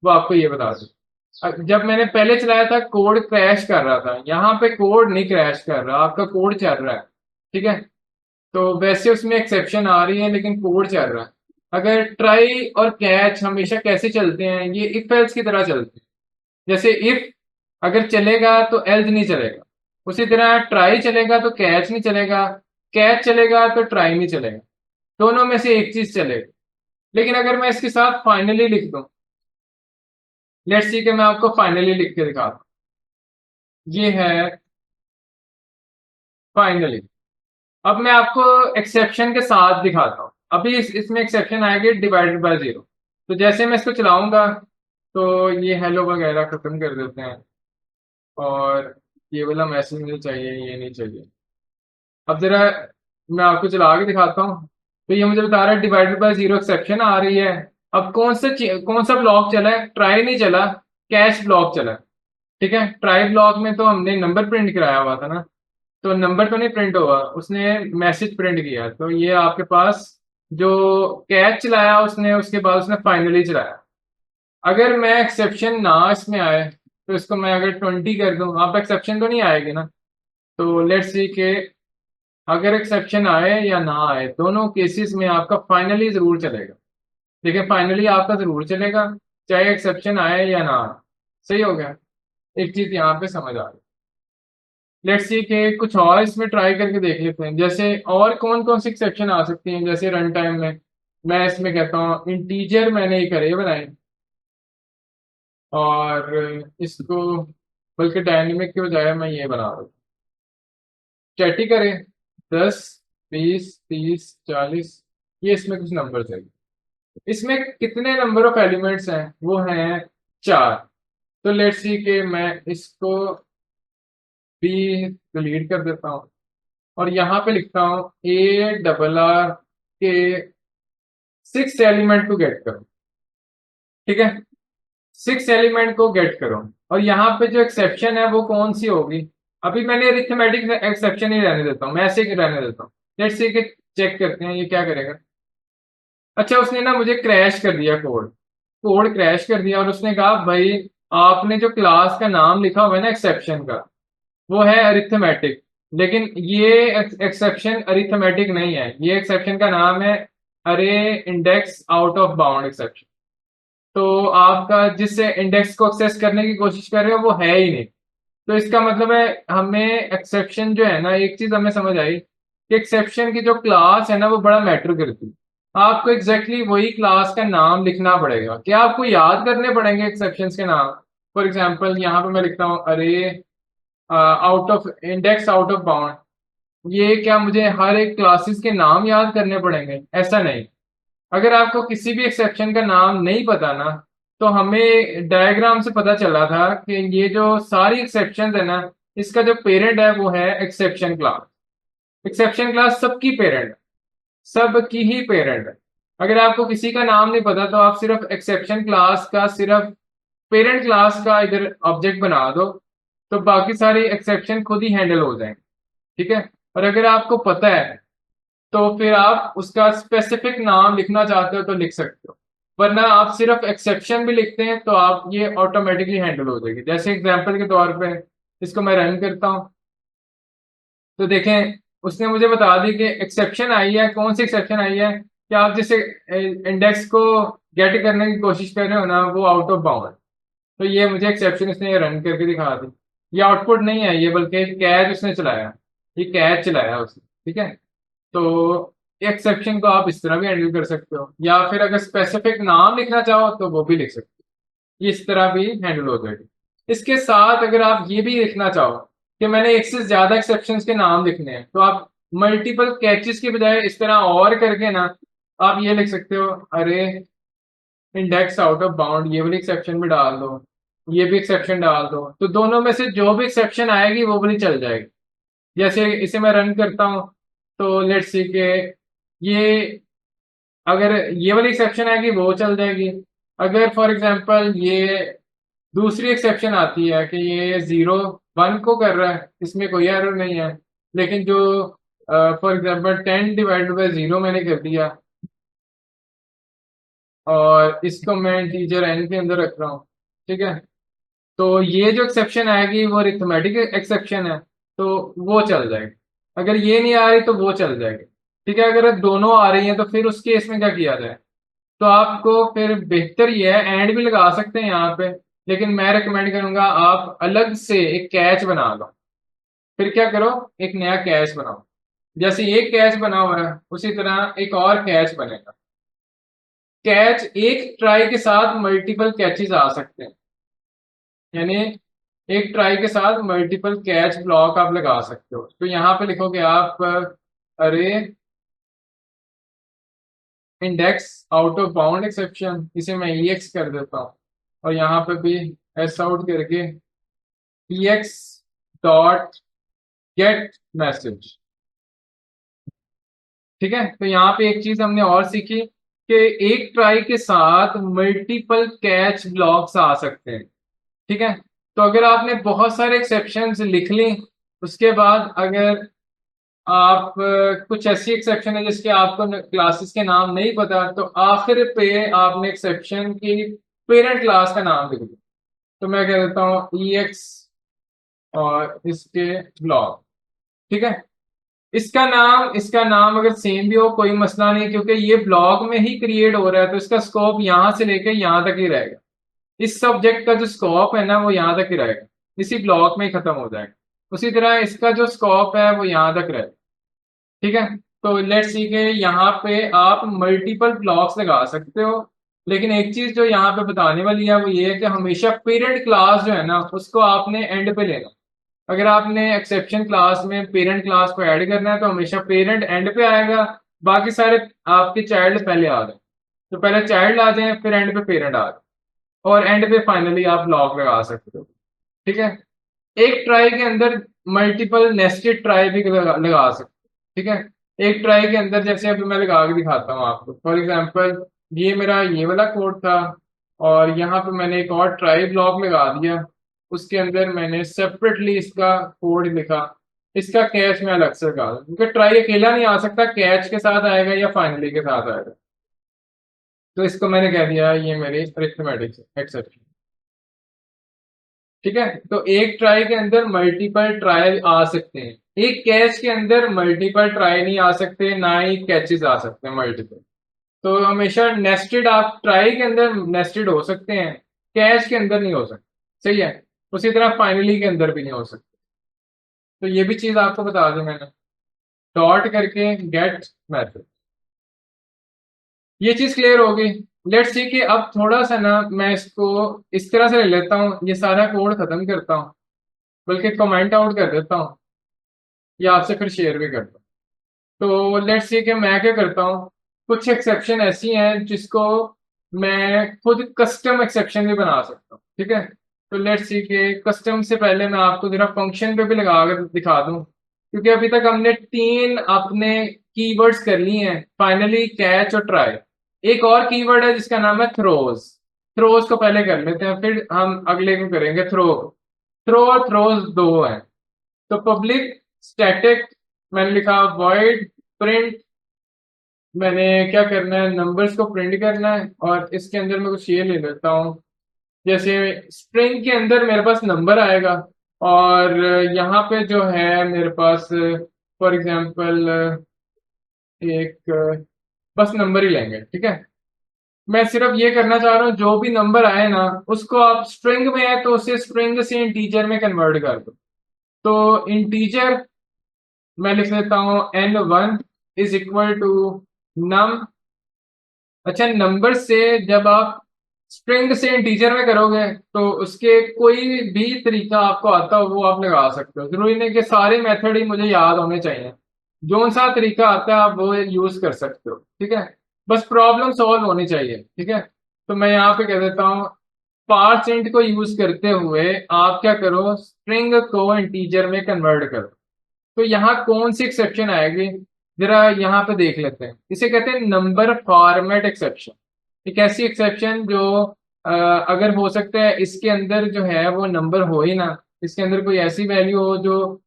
वो आपको ये बता दें। जब मैंने पहले चलाया था कोड क्रैश कर रहा था, यहाँ पे कोड नहीं क्रैश कर रहा, आपका कोड चल रहा है, ठीक है। तो वैसे उसमें एक्सेप्शन आ रही है लेकिन कोड चल रहा है। अगर ट्राई और कैच हमेशा कैसे चलते हैं, ये इफ एल्स की तरह चलते हैं। जैसे इफ अगर चलेगा तो एल्स नहीं चलेगा, उसी तरह ट्राई चलेगा तो कैच नहीं चलेगा, कैच चलेगा तो ट्राई नहीं चलेगा, दोनों में से एक चीज चलेगी। लेकिन अगर मैं इसके साथ फाइनली लिख दूं, लेट्स सी कि मैं आपको फाइनली लिख के दिखाता हूं, ये है फाइनली। अब मैं आपको एक्सेप्शन के साथ दिखाता हूँ। अभी इसमें एक्सेप्शन आएगी डिवाइडेड बाय जीरो। तो जैसे मैं इसको चलाऊंगा तो ये हेलो वगैरह खत्म कर देते हैं, और ये वाला मैसेज मुझे चाहिए, ये नहीं चाहिए। अब जरा मैं आपको चला के दिखाता हूँ। तो ये मुझे बता रहा है डिवाइडेड बाय जीरो एक्सेप्शन आ रही है। अब कौन सा ब्लॉक चला है, ट्राई नहीं चला, कैश ब्लॉक चला, ठीक है। ट्राई ब्लॉक में तो हमने नंबर प्रिंट कराया हुआ था ना, तो नंबर तो नहीं प्रिंट हुआ, उसने मैसेज प्रिंट किया। तो ये आपके पास जो कैच चलाया उसने, उसके बाद उसने फाइनली चलाया। अगर मैं एक्सेप्शन ना इसमें आए, तो इसको मैं अगर 20 कर दूं, आप एक्सेप्शन तो नहीं आएगी ना। तो लेट्स सी के अगर एक्सेप्शन आए या ना आए, दोनों केसेस में आपका फाइनली जरूर चलेगा। देखिए फाइनली आपका जरूर चलेगा, चाहे एक्सेप्शन आए या ना आए। सही हो गया, एक चीज यहाँ पे समझ आ गई। लेट्स सी के कुछ और इसमें ट्राई करके देख लेते हैं, जैसे और कौन कौन सी एक्सेप्शन आ सकती हैं। जैसे रन टाइम में मैं इसमें कहता हूँ इंटीजर मैंने एक अरे बनाई, और इसको बल्कि डायनेमिक के बजाय मैं ये बना रहा हूँ स्टैटिक अरे, 10, 20, 30, 40, ये इसमें कुछ नंबर चाहिए। इसमें कितने नंबर ऑफ एलिमेंट्स हैं, वो हैं 4। तो लेट्स सी के मैं इसको भी डिलीट कर देता हूँ, और यहाँ पे लिखता हूँ ARR के 6 एलिमेंट को गेट करो, ठीक है। 6 एलिमेंट को गेट करो, और यहाँ पे जो एक्सेप्शन है वो कौन सी होगी। अभी मैंने अरिथमेटिक एक्सेप्शन ही रहने देता हूँ, मैं ऐसे ही रहने देता हूँ। लेट्स सी के चेक करते हैं ये क्या करेगा। अच्छा उसने ना मुझे क्रैश कर दिया, कोड कोड क्रैश कर दिया, और उसने कहा भाई आपने जो क्लास का नाम लिखा हुआ है ना एक्सेप्शन का, वो है अरिथमेटिक, लेकिन ये एक्सेप्शन अरिथमेटिक नहीं है, ये एक्सेप्शन का नाम है अरे index out of bound exception. तो आपका जिससे इंडेक्स को एक्सेस करने की कोशिश कर रहे हो वो है ही नहीं। तो इसका मतलब है हमें एक्सेप्शन जो है ना, एक चीज हमें समझ आई कि एक्सेप्शन की जो क्लास है ना वो बड़ा मैटर करती है। आपको एग्जैक्टली वही क्लास का नाम लिखना पड़ेगा, क्या आपको याद करने पड़ेंगे एक्सेप्शन के नाम। फॉर एग्जाम्पल यहाँ पे मैं लिखता हूँ अरे out of index out of bound, ये क्या मुझे हर एक क्लासेस के नाम याद करने पड़ेंगे, ऐसा नहीं। अगर आपको किसी भी एक्सेप्शन का नाम नहीं पता ना, तो हमें डायग्राम से पता चला था कि ये जो सारी एक्सेप्शन है ना, इसका जो पेरेंट है वो है एक्सेप्शन क्लास। एक्सेप्शन क्लास सबकी पेरेंट है, सबकी ही पेरेंट है। अगर आपको किसी का नाम नहीं पता तो आप सिर्फ एक्सेप्शन क्लास का सिर्फ पेरेंट क्लास का इधर ऑब्जेक्ट बना दो, तो बाकी सारी एक्सेप्शन खुद ही हैंडल हो जाएंगे, ठीक है। और अगर आपको पता है तो फिर आप उसका स्पेसिफिक नाम लिखना चाहते हो तो लिख सकते हो, वरना आप सिर्फ एक्सेप्शन भी लिखते हैं तो आप ये ऑटोमेटिकली हैंडल हो जाएगी। जैसे एग्जांपल के तौर पे इसको मैं रन करता हूँ, तो देखें उसने मुझे बता दी कि एक्सेप्शन आई है। कौन सी एक्सेप्शन आई है कि आप जिस इंडेक्स को गेट करने की कोशिश कर रहे हो ना वो आउट ऑफ बाउंड है, तो ये मुझे एक्सेप्शन इसने रन करके दिखा दी। ये आउटपुट नहीं है ये, बल्कि कैच उसने चलाया, ये कैच चलाया उसने, ठीक है। तो एक्सेप्शन को आप इस तरह भी हैंडल कर सकते हो, या फिर अगर स्पेसिफिक नाम लिखना चाहो तो वो भी लिख सकते हो, ये इस तरह भी हैंडल हो जाएगी। इसके साथ अगर आप ये भी लिखना चाहो कि मैंने एक से ज्यादा एक्सेप्शंस के नाम लिखने हैं, तो आप मल्टीपल कैचेस के बजाय इस तरह और करके ना आप ये लिख सकते हो, अरे इंडेक्स आउट ऑफ बाउंड, ये वाली एक्सेप्शन भी डाल दो, ये भी एक्सेप्शन डाल दो, तो दोनों में से जो भी एक्सेप्शन आएगी वो वाली चल जाएगी। जैसे इसे मैं रन करता हूँ, तो लेट्स सी के ये, अगर ये वाली एक्सेप्शन आएगी वो चल जाएगी। अगर फॉर एग्जांपल ये दूसरी एक्सेप्शन आती है कि ये 0 1 को कर रहा है, इसमें कोई एरर नहीं है, लेकिन जो फॉर एग्जांपल 10/0 मैंने कर दिया और इसको मैं इंटीजर n के अंदर रख रहा हूँ, ठीक है, तो ये जो एक्सेप्शन आएगी वो अरिथमेटिक एक्सेप्शन है, तो वो चल जाएगी। अगर ये नहीं आ रही तो वो चल जाएगी, ठीक है। अगर दोनों आ रही हैं तो फिर उस केस में क्या किया जाए, तो आपको फिर बेहतर ये है, एंड भी लगा सकते हैं यहाँ पे, लेकिन मैं रिकमेंड करूंगा आप अलग से एक कैच बना लो। फिर क्या करो, एक नया कैच बनाओ। जैसे ये कैच बना हुआ है उसी तरह एक और कैच बनेगा। कैच एक ट्राई के साथ मल्टीपल कैचेस आ सकते हैं, यानी एक ट्राई के साथ मल्टीपल कैच ब्लॉक आप लगा सकते हो। तो यहाँ पे लिखोगे आप अरे index out of bound exception, इसे मैं EX कर देता हूँ, और यहाँ पे भी एस आउट करके EX डॉट गेट मैसेज, ठीक है। तो यहाँ पे एक चीज हमने और सीखी कि एक ट्राई के साथ मल्टीपल कैच ब्लॉक्स आ सकते हैं, ठीक है। तो अगर आपने बहुत सारे एक्सेप्शंस लिख ली, उसके बाद अगर आप कुछ ऐसी एक्सेप्शन है जिसके आपको क्लासेस के नाम नहीं पता, तो आखिर पे आपने एक्सेप्शन की पेरेंट क्लास का नाम लिख दिया। तो मैं कह देता हूँ EX और इसके ब्लॉक, ठीक है। इसका नाम अगर सेम भी हो कोई मसला नहीं, क्योंकि ये ब्लॉक में ही क्रिएट हो रहा है, तो इसका स्कोप यहां से लेके यहां तक ही रहेगा। इस सब्जेक्ट का जो स्कोप है ना वो यहां तक ही रहेगा, इसी ब्लॉक में ही खत्म हो जाएगा। उसी तरह इसका जो स्कोप है वो यहां तक रहेगा, ठीक है। तो लेट्स सी के यहाँ पे आप मल्टीपल ब्लॉक्स लगा सकते हो, लेकिन एक चीज जो यहाँ पे बताने वाली है वो ये है कि हमेशा पेरेंट क्लास जो है ना उसको आपने एंड पे लेना। अगर आपने एक्सेप्शन क्लास में पेरेंट क्लास को ऐड करना है तो हमेशा पेरेंट एंड पे आएगा, बाकी सारे आपके चाइल्ड पहले आ जाए। तो पहले चाइल्ड आ जाए फिर एंड पे पेरेंट आ जाए, और एंड पे फाइनली आप लॉक लगा सकते हो, ठीक है। एक ट्राई के अंदर मल्टीपल नेस्टेड ट्राई भी लगा सकते हो, ठीक है। एक ट्राई के अंदर जैसे अभी मैं लगा के दिखाता हूँ आपको, फॉर एग्जांपल ये मेरा ये वाला कोड था, और यहाँ पे मैंने एक और ट्राई ब्लॉक लगा दिया, उसके अंदर मैंने सेपरेटली इसका कोड लिखा, इसका कैच मैं अलग से लगा दूं, क्योंकि ट्राई अकेला नहीं आ सकता, कैच के साथ आएगा या फाइनली के साथ आएगा। तो इसको मैंने कह दिया ये मेरी अरिथमेटिक एक्सेप्शन, ठीक है। तो एक ट्राई के अंदर मल्टीपल ट्राई आ सकते हैं, एक कैच के अंदर मल्टीपल ट्राई नहीं आ सकते, ना ही कैचेस आ सकते हैं मल्टीपल। तो हमेशा नेस्टेड, आप ट्राई के अंदर नेस्टेड हो सकते हैं, कैच के अंदर नहीं हो सकते, सही है। उसी तरह फाइनली के अंदर भी नहीं हो सकते। तो ये भी चीज आपको बता दी मैंने, डॉट करके गेट मैथड, ये चीज क्लियर होगी। लेट्स सी कि अब थोड़ा सा ना मैं इसको इस तरह से ले लेता हूँ, ये सारा कोड खत्म करता हूँ, बल्कि कमेंट आउट कर देता हूँ, या आपसे फिर शेयर भी करता हूँ। तो लेट्स सी कि मैं क्या करता हूँ, कुछ एक्सेप्शन ऐसी हैं जिसको मैं खुद कस्टम एक्सेप्शन भी बना सकता हूँ, ठीक है। तो लेट्स सी कि कस्टम से पहले मैं आपको जरा फंक्शन पे भी लगा कर दिखा दूँ, क्योंकि अभी तक हमने 3 अपने कीवर्ड्स कर लिए हैं, फाइनली कैच और ट्राई। एक और कीवर्ड है जिसका नाम है थ्रोज, थ्रोज को पहले कर लेते हैं फिर हम अगले को करेंगे। थ्रो, थ्रो और थ्रोज दो हैं। तो पब्लिक स्टैटिक मैंने लिखा वॉइड प्रिंट, मैंने क्या करना है नंबर्स को प्रिंट करना है, और इसके अंदर मैं कुछ ये ले लेता हूँ, जैसे स्ट्रिंग के अंदर मेरे पास नंबर आएगा, और यहाँ पे जो है मेरे पास फॉर एग्जांपल एक बस नंबर ही लेंगे, ठीक है। मैं सिर्फ ये करना चाह रहा हूँ, जो भी नंबर आए ना उसको आप स्ट्रिंग में है तो उसे स्ट्रिंग से इंटीजर में कन्वर्ट कर दो। तो इंटीजर मैं लिख लेता हूँ n1 इज इक्वल टू नम। अच्छा, नंबर से जब आप स्ट्रिंग से इंटीजर में करोगे तो उसके कोई भी तरीका आपको आता हो वो आप लगा सकते हो, जरूरी नहीं कि सारे मेथड ही मुझे याद होने चाहिए। जो सा तरीका आता है आप वो यूज कर सकते हो, ठीक है। बस प्रॉब्लम सॉल्व होनी चाहिए, ठीक है। तो मैं यहाँ पे कह देता हूँ पार्सेंट को यूज करते हुए आप क्या करो, स्ट्रिंग को इंटीजर में कन्वर्ट करो। तो यहाँ कौन सी एक्सेप्शन आएगी, जरा यहाँ पे देख लेते हैं। इसे कहते हैं नंबर फॉर्मेट एक्सेप्शन। एक ऐसी एक्सेप्शन जो अगर हो सकता है इसके अंदर जो है वो नंबर हो ही ना, इसके अंदर कोई ऐसी वैल्यू हो जो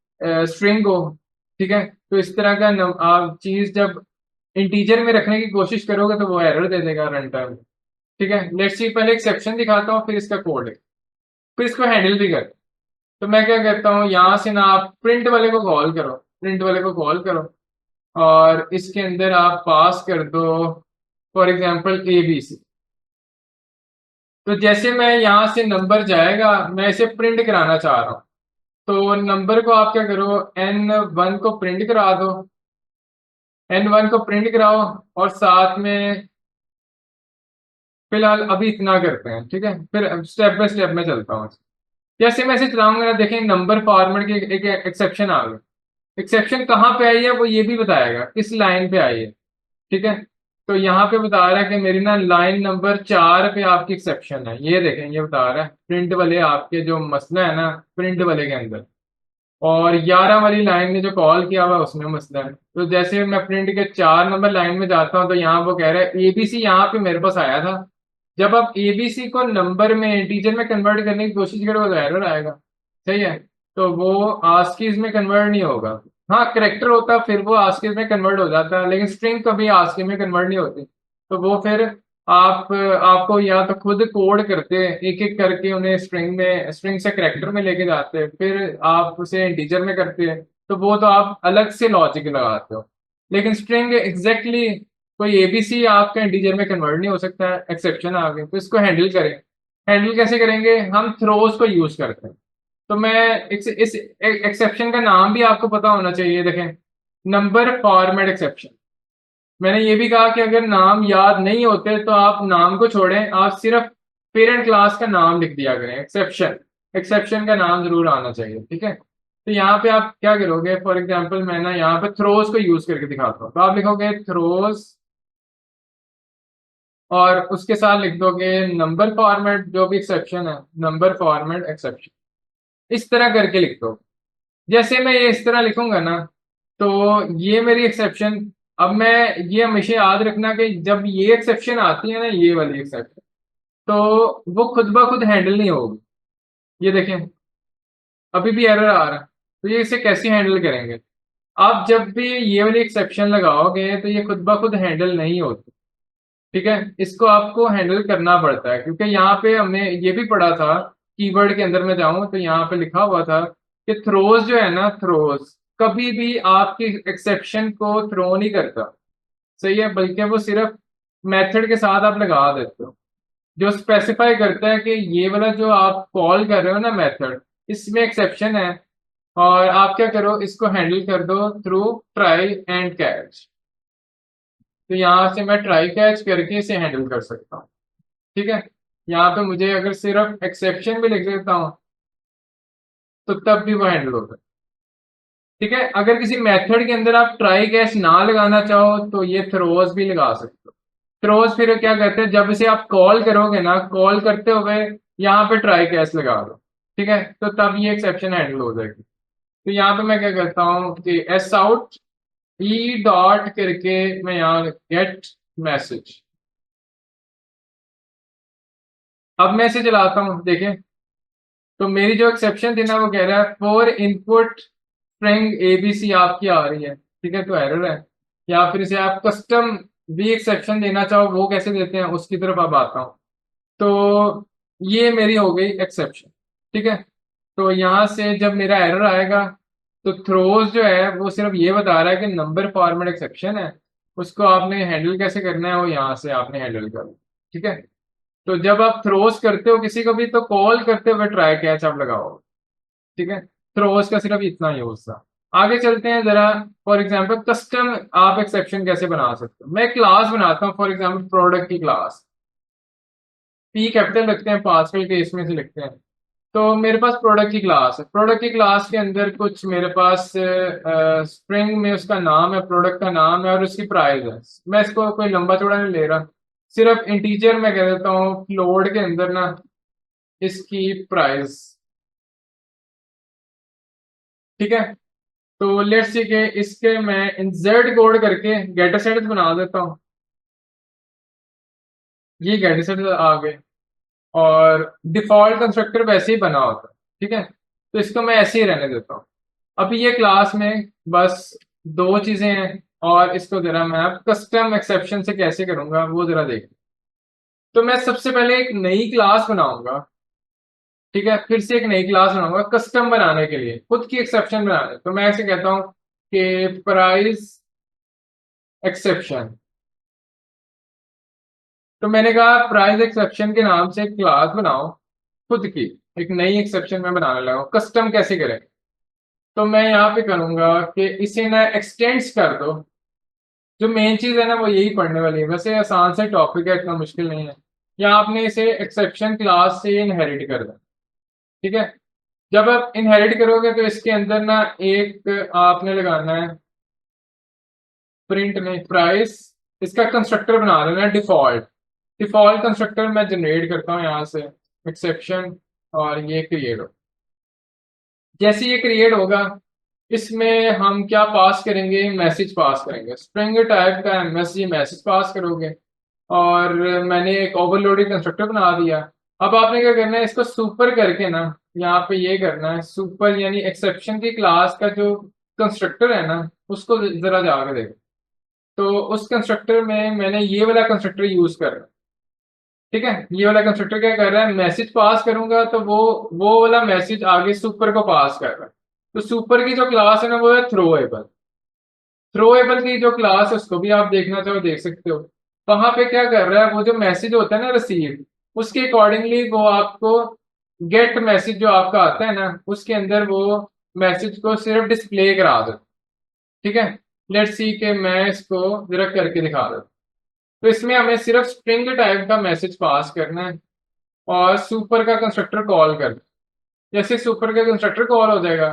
स्ट्रिंग हो, ठीक है। तो इस तरह का आप चीज जब इंटीजर में रखने की कोशिश करोगे तो वो एरर दे देगा रन टाइम। ठीक है, लेट्स सी, पहले एक्सेप्शन दिखाता हूँ फिर इसका कोड है, फिर इसको हैंडल भी कर। तो मैं क्या कहता हूँ, यहाँ से ना आप प्रिंट वाले को कॉल करो, प्रिंट वाले को कॉल करो और इसके अंदर आप पास कर दो फॉर एग्जांपल ABC। तो जैसे मैं यहाँ से नंबर जाएगा मैं इसे प्रिंट कराना चाह रहा हूँ, तो नंबर को आप क्या करो, N1 को प्रिंट करा दो, N1 को प्रिंट कराओ और साथ में फिलहाल अभी इतना करते हैं, ठीक है। फिर स्टेप बाय स्टेप में चलता हूँ। जैसे मैं इसे चलाऊंगा ना, देखें नंबर फॉर्मेट की एक एक्सेप्शन आ गई। एक्सेप्शन कहाँ पे आई है वो ये भी बताएगा, किस लाइन पे आई है, ठीक है। तो यहाँ पे बता रहा है कि मेरी ना लाइन नंबर 4 पे आपकी एक्सेप्शन है, ये देखें ये बता रहा है प्रिंट वाले आपके जो मसला है ना प्रिंट वाले के अंदर, और 11 वाली लाइन ने जो कॉल किया हुआ उसमें मसला है। तो जैसे मैं प्रिंट के 4 नंबर लाइन में जाता हूँ तो यहाँ वो कह रहा है ABC यहाँ पे मेरे पास आया था। जब आप ABC को नंबर में इंटीजर में कन्वर्ट करने की कोशिश करोगे तो एरर आएगा, सही है। तो वो आस्कीज में कन्वर्ट नहीं होगा। हाँ, करेक्टर होता फिर वो आस्कीज में कन्वर्ट हो जाता, लेकिन स्ट्रिंग कभी आस्की में कन्वर्ट नहीं होती। तो वो फिर आपको या तो खुद कोड करते एक एक करके उन्हें स्ट्रिंग से करेक्टर में लेके जाते हैं, फिर आप उसे इंटीजर में करते हैं, तो वो तो आप अलग से लॉजिक लगाते हो। लेकिन स्ट्रिंग एग्जैक्टली कोई ABC आपका इंटीजर में कन्वर्ट नहीं हो सकता है, एक्सेप्शन आ गए। तो इसको हैंडल करें, हैंडल कैसे करेंगे, हम थ्रोज को यूज करते हैं। तो मैं इस एक्सेप्शन का नाम भी आपको पता होना चाहिए, देखें नंबर फॉर्मेट एक्सेप्शन। मैंने ये भी कहा कि अगर नाम याद नहीं होते तो आप नाम को छोड़ें, आप सिर्फ पेरेंट क्लास का नाम लिख दिया करें, एक्सेप्शन, एक्सेप्शन का नाम जरूर आना चाहिए, ठीक है। तो यहाँ पे आप क्या करोगे, फॉर एग्जांपल मैं ना यहाँ पे थ्रोज को यूज करके दिखाता हूँ। तो आप लिखोगे थ्रोज और उसके साथ लिख दोगे नंबर फॉर्मेट जो भी एक्सेप्शन है, नंबर फॉर्मेट एक्सेप्शन, इस तरह करके लिख दो। जैसे मैं ये इस तरह लिखूंगा ना तो ये मेरी एक्सेप्शन। अब मैं ये हमेशा याद रखना कि जब ये एक्सेप्शन आती है ना, ये वाली एक्सेप्शन, तो वो खुद ब खुद हैंडल नहीं होगी। ये देखें अभी भी एरर आ रहा है। तो ये इसे कैसे हैंडल करेंगे, आप जब भी ये वाली एक्सेप्शन लगाओगे तो ये खुद ब खुद हैंडल नहीं होती, ठीक है। इसको आपको हैंडल करना पड़ता है, क्योंकि यहाँ पे हमने ये भी पढ़ा था, कीवर्ड के अंदर में जाऊं तो यहाँ पे लिखा हुआ था कि थ्रोज जो है ना, थ्रोज कभी भी आपकी एक्सेप्शन को थ्रो नहीं करता, सही है, बल्कि वो सिर्फ मेथड के साथ आप लगा देते हो जो स्पेसिफाई करता है कि ये वाला जो आप कॉल कर रहे हो ना मेथड, इसमें एक्सेप्शन है। और आप क्या करो, इसको हैंडल कर दो थ्रू ट्राई एंड कैच। तो यहाँ से मैं ट्राई कैच करके इसे हैंडल कर सकता हूँ, ठीक है। यहाँ पे मुझे अगर सिर्फ एक्सेप्शन भी लिख देता हूँ तो तब भी वो हैंडल होता है, ठीक है। अगर किसी मेथड के अंदर आप ट्राई कैच ना लगाना चाहो तो ये थ्रोज भी लगा सकते हो। थ्रोज फिर क्या कहते हैं, जब इसे आप कॉल करोगे ना, कॉल करते हुए यहाँ पे ट्राई कैच लगा दो, ठीक है, तो तब ये एक्सेप्शन हैंडल हो जाएगी। तो यहाँ पे मैं क्या करता हूँ कि एस आउट ई डॉट करके मैं यहाँ गेट मैसेज, अब मैं इसे चलाता हूँ, देखें। तो मेरी जो एक्सेप्शन थी ना वो कह रहा है फॉर इनपुट स्ट्रिंग ABC आपकी आ रही है, ठीक है, तो एरर है। या फिर इसे आप कस्टम भी एक्सेप्शन देना चाहो वो कैसे देते हैं उसकी तरफ अब आता हूँ। तो ये मेरी हो गई एक्सेप्शन, ठीक है। तो यहाँ से जब मेरा एरर आएगा तो थ्रोज जो है वो सिर्फ ये बता रहा है कि नंबर फॉर्मेट एक्सेप्शन है, उसको आपने हैंडल कैसे करना है वो यहाँ से आपने हैंडल करना। ठीक है। तो जब आप थ्रोस करते हो किसी को भी तो कॉल करते हुए ट्राई कैच आप लगाओ। ठीक है। थ्रोस का सिर्फ इतना यूज था। आगे चलते हैं जरा। फॉर एग्जांपल कस्टम आप एक्सेप्शन कैसे बना सकते हो। मैं क्लास बनाता हूँ फॉर एग्जांपल प्रोडक्ट की क्लास। पी कैपिटल रखते हैं, पासकल के इसमें से लिखते हैं। तो मेरे पास प्रोडक्ट की क्लास है। प्रोडक्ट की क्लास के अंदर कुछ मेरे पास स्ट्रिंग में उसका नाम है, प्रोडक्ट का नाम है और उसकी प्राइस है। मैं इसको कोई लंबा चौड़ा नहीं ले रहा, सिर्फ इंटीजर में कह देता हूँ फ्लोट के अंदर ना इसकी प्राइस। ठीक है। तो लेट्स सी के इसके मैं इंसर्ट कोड करके गेटर सेट बना देता हूँ। ये गेटर सेट आ गए और डिफॉल्ट कंस्ट्रक्टर वैसे ही बना होता है। ठीक है। तो इसको मैं ऐसे ही रहने देता हूँ। अभी ये क्लास में बस दो चीजें हैं और इसको जरा मैं अब कस्टम एक्सेप्शन से कैसे करूंगा वो जरा देख। तो मैं सबसे पहले एक नई क्लास बनाऊंगा। ठीक है। फिर से एक नई क्लास बनाऊंगा कस्टम बनाने के लिए, खुद की एक्सेप्शन बनाने। तो मैं ऐसे कहता हूँ कि प्राइस एक्सेप्शन। तो मैंने कहा प्राइस एक्सेप्शन के नाम से एक क्लास बनाओ खुद की। एक नई एक्सेप्शन में बनाने लगा हूं। कस्टम कैसे करें। तो मैं यहाँ पे करूंगा कि इसे ना एक्सटेंड्स कर दो। जो मेन चीज है ना वो यही पढ़ने वाली है। वैसे आसान से टॉपिक है, इतना मुश्किल नहीं है। या आपने इसे एक्सेप्शन क्लास से इनहेरिट कर दिया। ठीक है। जब आप इनहेरिट करोगे तो इसके अंदर ना एक आपने लगाना है प्रिंट में प्राइस। इसका कंस्ट्रक्टर बना देना है डिफॉल्ट। डिफॉल्ट कंस्ट्रक्टर मैं जनरेट करता हूँ यहाँ से एक्सेप्शन और ये क्रिएट हो। जैसे ये क्रिएट होगा इसमें हम क्या पास करेंगे, मैसेज पास करेंगे। स्ट्रिंग टाइप का एमएसजी मैसेज पास करोगे और मैंने एक ओवरलोडेड कंस्ट्रक्टर बना दिया। अब आपने क्या करना है, इसको सुपर करके ना यहाँ पे ये करना है सुपर, यानी एक्सेप्शन की क्लास का जो कंस्ट्रक्टर है ना उसको जरा जाकर देखो। तो उस कंस्ट्रक्टर में मैंने ये वाला कंस्ट्रक्टर यूज कर रहा। ठीक है। ये वाला कंस्ट्रक्टर क्या कर रहा है, मैसेज पास करूंगा तो वो वाला मैसेज आगे सुपर को पास कर रहा है। तो सुपर की जो क्लास है ना वो है थ्रोएबल। थ्रोएबल की जो क्लास है उसको भी आप देखना चाहो देख सकते हो। वहां पे क्या कर रहा है, वो जो मैसेज होता है ना रिसीव, उसके अकॉर्डिंगली वो आपको गेट मैसेज जो आपका आता है ना उसके अंदर वो मैसेज को सिर्फ डिस्प्ले करा दो। ठीक है। लेट्स सी के मैं इसको जरा करके दिखा दो। तो इसमें हमें सिर्फ स्ट्रिंग टाइप का मैसेज पास करना है और सुपर का कंस्ट्रक्टर कॉल कर। जैसे सुपर का कंस्ट्रक्टर कॉल हो जाएगा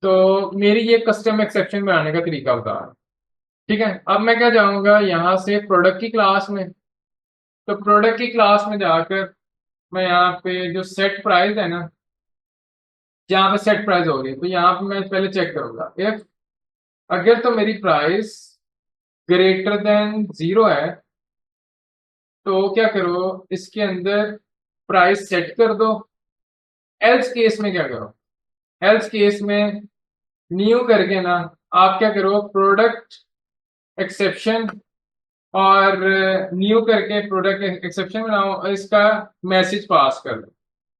तो मेरी ये कस्टम एक्सेप्शन बनाने का तरीका बता रहा है। ठीक है। अब मैं क्या जाऊंगा यहाँ से प्रोडक्ट की क्लास में। तो प्रोडक्ट की क्लास में जाकर मैं यहाँ पे जो सेट प्राइस है ना, जहाँ पे सेट प्राइस हो रही है तो यहाँ पे मैं पहले चेक करूंगा इफ अगर तो मेरी प्राइस ग्रेटर देन 0 है तो क्या करो इसके अंदर प्राइस सेट कर दो। एल्स केस में क्या करो, एल्स केस में न्यू करके ना आप क्या करो प्रोडक्ट एक्सेप्शन और न्यू करके प्रोडक्ट एक्सेप्शन बनाओ और इसका मैसेज पास कर दो।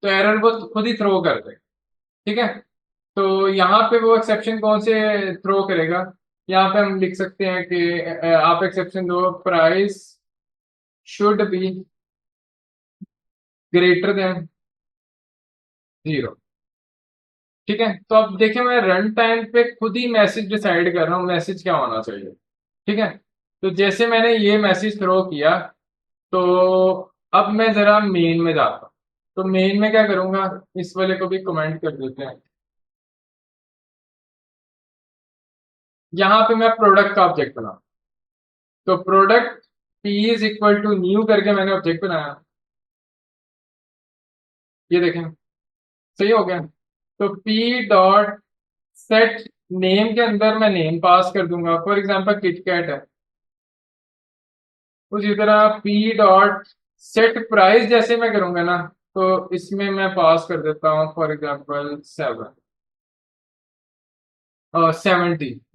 तो एरर वो खुद ही थ्रो कर दे। ठीक है। तो यहाँ पे वो एक्सेप्शन कौन से थ्रो करेगा, यहाँ पे हम लिख सकते हैं कि आप एक्सेप्शन दो price should be greater than 0। ठीक है। तो अब देखिए मैं रन टाइम पे खुद ही मैसेज डिसाइड कर रहा हूँ मैसेज क्या होना चाहिए। ठीक है। तो जैसे मैंने ये मैसेज थ्रो किया तो अब मैं जरा मेन में जाता हूँ। तो मेन में क्या करूंगा, इस वाले को भी कमेंट कर देते हैं। यहाँ पे मैं प्रोडक्ट का ऑब्जेक्ट बना। तो product p is equal to new करके मैंने ऑब्जेक्ट बनाया। ये देखें सही हो गया। तो पी डॉट सेट नेम के अंदर मैं नेम पास कर दूंगा, फॉर एग्जांपल किटकैट है। उसी तरह पी डॉट सेट प्राइस जैसे मैं करूंगा ना तो इसमें मैं पास कर देता हूँ फॉर एग्जांपल 70।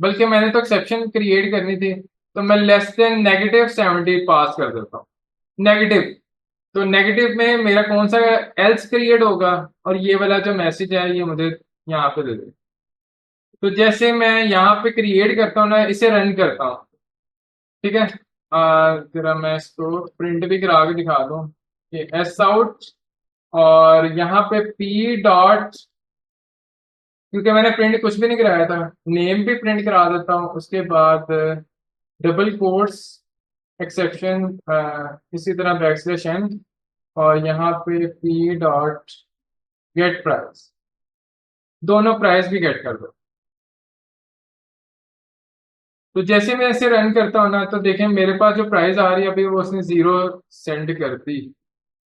बल्कि मैंने तो एक्सेप्शन क्रिएट करनी थी तो मैं लेस देन -70 पास कर देता हूँ। नेगेटिव, तो नेगेटिव में मेरा कौन सा एल्स क्रिएट होगा और ये वाला जो मैसेज है ये मुझे यहाँ पे दे दे। तो जैसे मैं यहाँ पे क्रिएट करता हूँ ना इसे रन करता हूँ। ठीक है। जरा मैं इसको प्रिंट भी करा के दिखा दूं कि एस आउट, और यहाँ पे पी डॉट, क्योंकि मैंने प्रिंट कुछ भी नहीं कराया था, नेम भी प्रिंट करा देता हूँ। उसके बाद डबल कोट्स एक्सेप्शन, इसी तरह बैकस्लैश एन, और यहाँ पे पी डॉट गेट प्राइस, दोनों प्राइस भी गेट कर दो। तो जैसे मैं इसे रन करता हूँ ना, तो देखें मेरे पास जो प्राइस आ रही है अभी वो उसने 0 सेंड कर दी।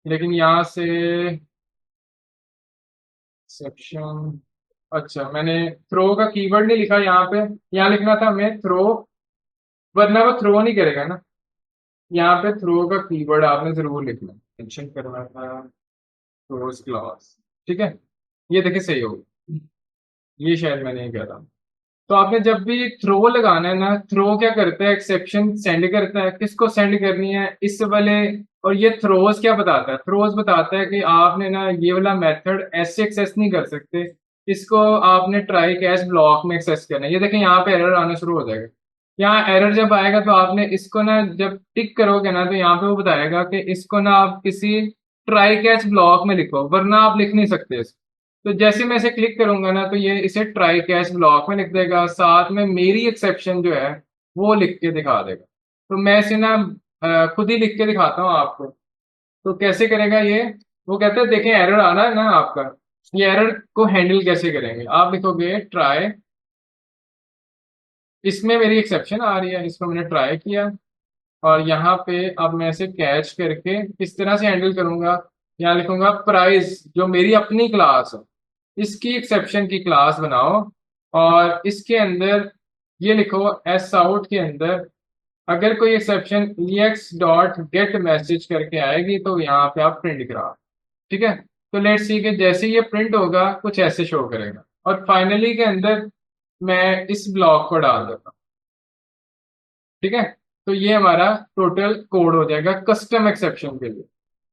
लेकिन यहाँ से सेक्शन, अच्छा मैंने थ्रो का कीवर्ड नहीं लिखा यहाँ पे, यहाँ लिखना था मैं थ्रो, वरना वो थ्रो नहीं करेगा ना। यहाँ पे थ्रो का कीवर्ड आपने जरूर लिखना, मेंशन करना था थ्रोज क्लॉज। ठीक है, ये देखिए सही होगा, ये शायद मैंने ये कहा था। तो आपने जब भी थ्रो लगाना है ना, थ्रो क्या करता है, एक्सेप्शन सेंड करता है। किसको सेंड करनी है, इस वाले। और ये थ्रोज क्या बताता है, थ्रोज बताता है कि आपने ना ये वाला मेथड ऐसे एक्सेस नहीं कर सकते, इसको आपने ट्राई कैच ब्लॉक में एक्सेस करना है। ये देखें यहाँ पे एरर आना शुरू हो जाएगा। यहाँ एरर जब आएगा तो आपने इसको ना जब टिक करोगे ना, तो यहाँ पे वो बताएगा कि इसको ना आप किसी ट्राई कैच ब्लॉक में लिखो, वरना आप लिख नहीं सकते इसको। तो जैसे मैं इसे क्लिक करूंगा ना, तो ये इसे ट्राई कैच ब्लॉक में लिख देगा, साथ में मेरी एक्सेप्शन जो है वो लिख के दिखा देगा। तो मैं इसे ना खुद ही लिख के दिखाता हूँ आपको। तो कैसे करेगा ये, वो कहते हैं देखें एरर आ रहा है ना आपका, ये एरर को हैंडल कैसे करेंगे। आप लिखोगे ट्राई, इसमें मेरी एक्सेप्शन आ रही है, इसको मैंने ट्राई किया, और यहाँ पे अब मैं इसे कैच करके किस तरह से हैंडल करूंगा। यहाँ लिखूंगा प्राइस, जो मेरी अपनी क्लास है, इसकी एक्सेप्शन की क्लास बनाओ, और इसके अंदर ये लिखो एस आउट के अंदर अगर कोई exception x dot gate message करके आएगी तो यहाँ पे आप प्रिंट करा। ठीक है, तो लेट्स सी कि जैसे ये प्रिंट होगा कुछ ऐसे शो करेगा, और फाइनली के अंदर मैं इस ब्लॉक को डाल देता हूँ। ठीक है, तो ये हमारा टोटल कोड हो जाएगा कस्टम एक्सेप्शन के लिए।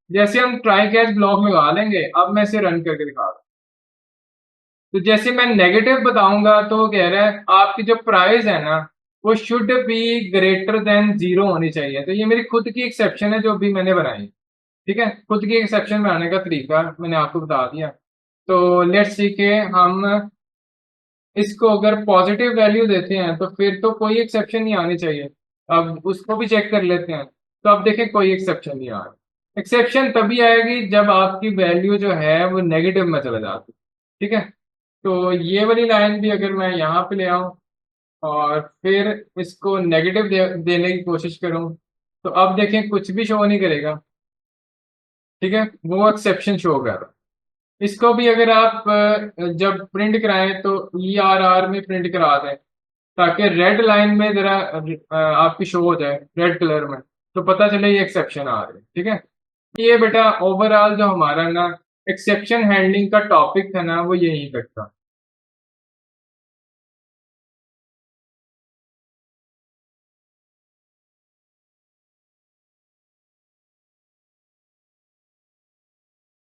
जैसे हम ट्राई कैच ब्लॉक लगा लेंगे, अब मैं इसे रन करके दिखा रहा हूँ। तो जैसे मैं नेगेटिव बताऊंगा तो वो कह रहा है आपकी जो प्राइस है ना वो शुड बी ग्रेटर देन 0 होनी चाहिए। तो ये मेरी खुद की एक्सेप्शन है जो भी मैंने बनाई। ठीक है, खुद की एक्सेप्शन बनाने का तरीका मैंने आपको बता दिया। तो लेट्स सी के हम इसको अगर पॉजिटिव वैल्यू देते हैं तो फिर तो कोई एक्सेप्शन नहीं आनी चाहिए। अब उसको भी चेक कर लेते हैं। तो अब देखें कोई एक्सेप्शन नहीं आ रहा। एक्सेप्शन तभी आएगी जब आपकी वैल्यू जो है वो नेगेटिव में चला जाती है। ठीक है, तो ये वाली लाइन भी अगर मैं यहाँ पे ले आऊं और फिर इसको नेगेटिव देने की कोशिश करूं, तो अब देखें कुछ भी शो नहीं करेगा। ठीक है, वो एक्सेप्शन शो कर रहा है। इसको भी अगर आप जब प्रिंट कराएं तो ई आर आर में प्रिंट करा दें, ताकि रेड लाइन में जरा आपकी शो हो जाए रेड कलर में, तो पता चले ये एक्सेप्शन आ रहे हैं। ठीक है, ये बेटा ओवरऑल जो हमारा ना एक्सेप्शन हैंडलिंग का टॉपिक था ना वो यही तक था।